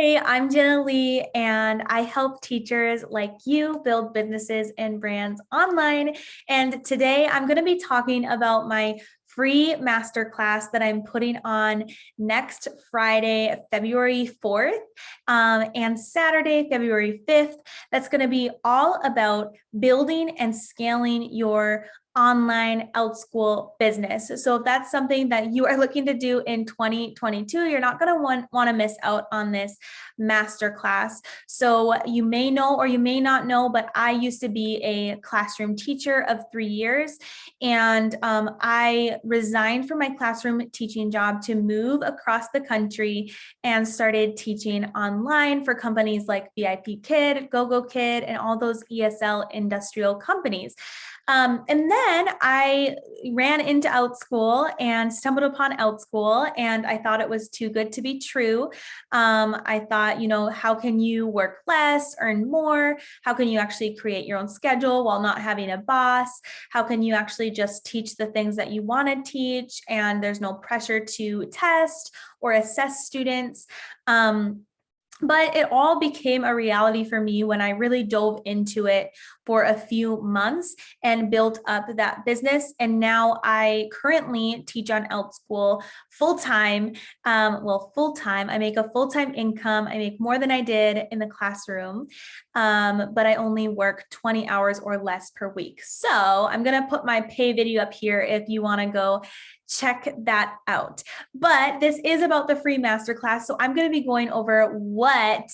Hey, I'm JennaLee, and I help teachers like you build businesses and brands online. And today I'm going to be talking about my free masterclass that I'm putting on next Friday, February 4th, and Saturday, February 5th. That's going to be all about building and scaling your online Outschool business. So if that's something that you are looking to do in 2022, you're not going to want to miss out on this masterclass. So you may know or you may not know, but I used to be a classroom teacher of 3 years, and I resigned from my classroom teaching job to move across the country and started teaching online for companies like VIP Kid, GoGo Kid, and all those ESL industrial companies. And then I ran into Outschool and stumbled upon Outschool, and I thought it was too good to be true. I thought, how can you work less, earn more? How can you actually create your own schedule while not having a boss? How can you actually just teach the things that you want to teach, and there's no pressure to test or assess students? But it all became a reality for me when I really dove into it for a few months and built up that business. And now I currently teach on Outschool full-time. Full-time. I make a full-time income. I make more than I did in the classroom, but I only work 20 hours or less per week. So I'm going to put my pay video up here if you want to go check that out. But this is about the free masterclass. So I'm going to be going over what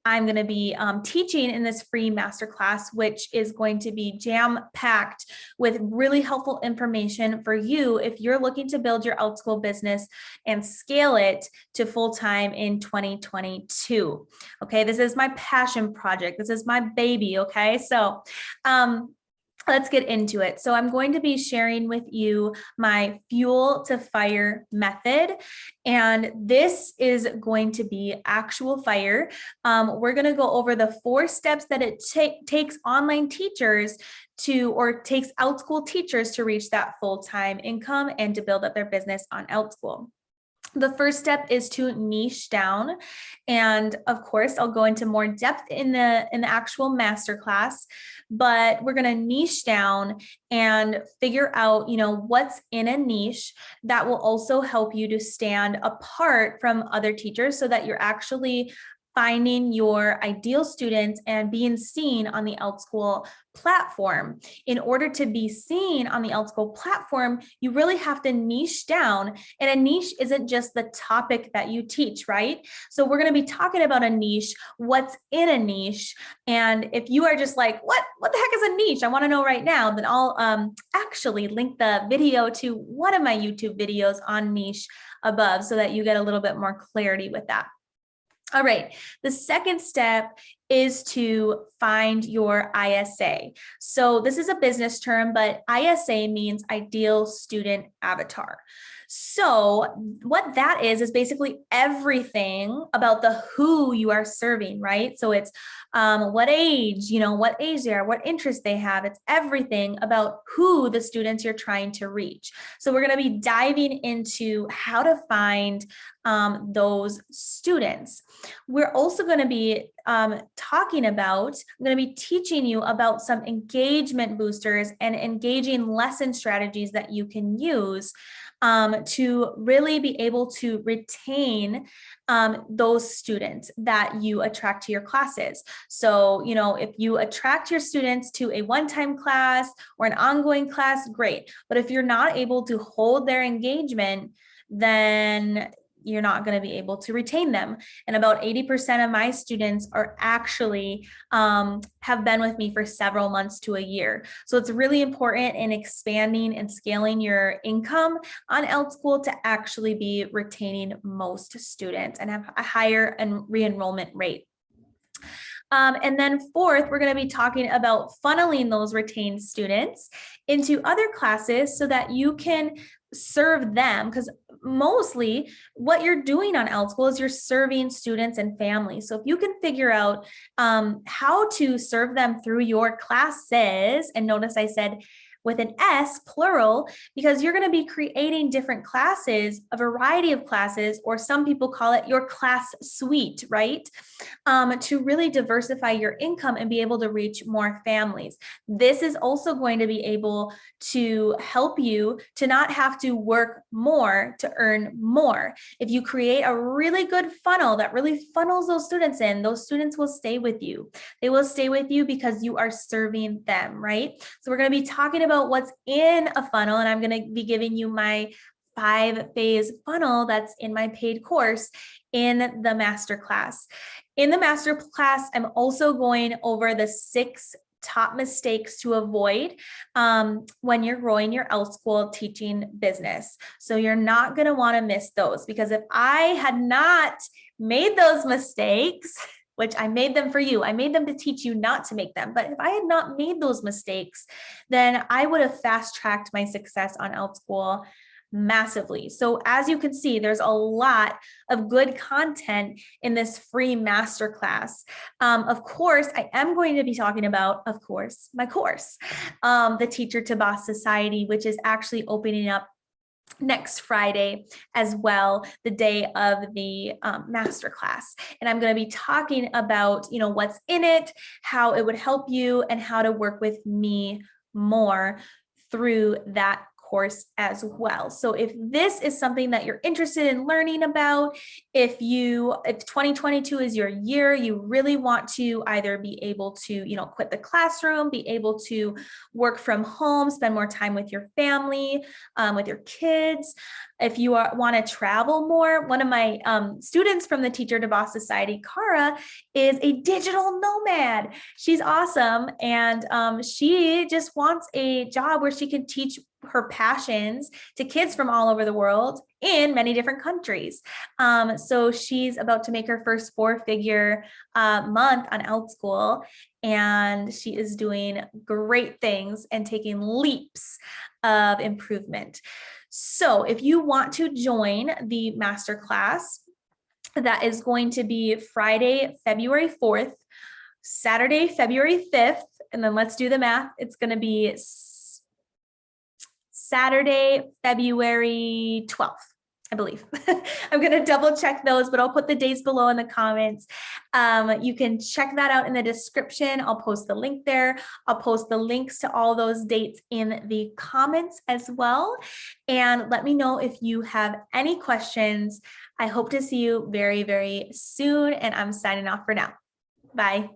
I'm going to be teaching in this free masterclass, which is going to be jam-packed with really helpful information for you if you're looking to build your Outschool business and scale it to full-time in 2022. Okay, this is my passion project. This is my baby. Okay, so let's get into it. So I'm going to be sharing with you my fuel to fire method, and this is going to be actual fire. We're going to go over the 4 steps that it takes online teachers takes Outschool teachers to reach that full-time income and to build up their business on Outschool. The first step is to niche down. And of course, I'll go into more depth in the actual masterclass, but we're going to niche down and figure out, what's in a niche that will also help you to stand apart from other teachers so that you're actually finding your ideal students and being seen on the Outschool platform. In order to be seen on the Outschool platform, you really have to niche down. And a niche isn't just the topic that you teach, right? So we're going to be talking about a niche, what's in a niche. And if you are just like, what the heck is a niche? I want to know right now, then I'll actually link the video to one of my YouTube videos on niche above so that you get a little bit more clarity with that. All right, the second step is to find your ISA. So this is a business term, but ISA means ideal student avatar. So what that is basically everything about the who you are serving, right? So it's what age, what age they are, what interests they have. It's everything about who the students you're trying to reach. So we're going to be diving into how to find those students. We're also going to be I'm going to be teaching you about some engagement boosters and engaging lesson strategies that you can use to really be able to retain those students that you attract to your classes. So, if you attract your students to a one-time class or an ongoing class, great. But if you're not able to hold their engagement, then you're not going to be able to retain them. And about 80% of my students are actually have been with me for several months to a year. So it's really important in expanding and scaling your income on Outschool to actually be retaining most students and have a higher re-enrollment rate. And then fourth, we're going to be talking about funneling those retained students into other classes so that you can serve them, because mostly what you're doing on Outschool is you're serving students and families. So if you can figure out how to serve them through your classes, and notice I said with an S, plural, because you're going to be creating different classes, a variety of classes, or some people call it your class suite, right? To really diversify your income and be able to reach more families. This is also going to be able to help you to not have to work more to earn more. If you create a really good funnel that really funnels those students in, those students will stay with you. They will stay with you because you are serving them, right? So we're going to be talking about what's in a funnel, and I'm going to be giving you my 5-phase funnel that's in my paid course in the masterclass. In the masterclass, I'm also going over the 6 top mistakes to avoid when you're growing your ALLSCHOOL teaching business. So you're not going to want to miss those, because if I had not made those mistakes, which I made them for you, I made them to teach you not to make them. But if I had not made those mistakes, then I would have fast-tracked my success on ALLSCHOOL massively. So as you can see, there's a lot of good content in this free masterclass. Of course, I am going to be talking about, of course, my course, the Teacher to Boss Society, which is actually opening up next Friday as well, the day of the masterclass. And I'm going to be talking about, what's in it, how it would help you, and how to work with me more through that course as well. So if this is something that you're interested in learning about, if 2022 is your year, you really want to either be able to, quit the classroom, be able to work from home, spend more time with your family, with your kids. If you want to travel more, one of my students from the Teacher to Boss Society, Cara, is a digital nomad. She's awesome. And she just wants a job where she can teach her passions to kids from all over the world in many different countries. So she's about to make her first 4-figure month on ALLSCHOOL, and she is doing great things and taking leaps of improvement. So if you want to join the masterclass, that is going to be Friday, February 4th, Saturday, February 5th, and then let's do the math. It's going to be Saturday, February 12th, I believe. I'm going to double check those, but I'll put the dates below in the comments. You can check that out in the description. I'll post the link there. I'll post the links to all those dates in the comments as well. And let me know if you have any questions. I hope to see you very, very soon. And I'm signing off for now. Bye.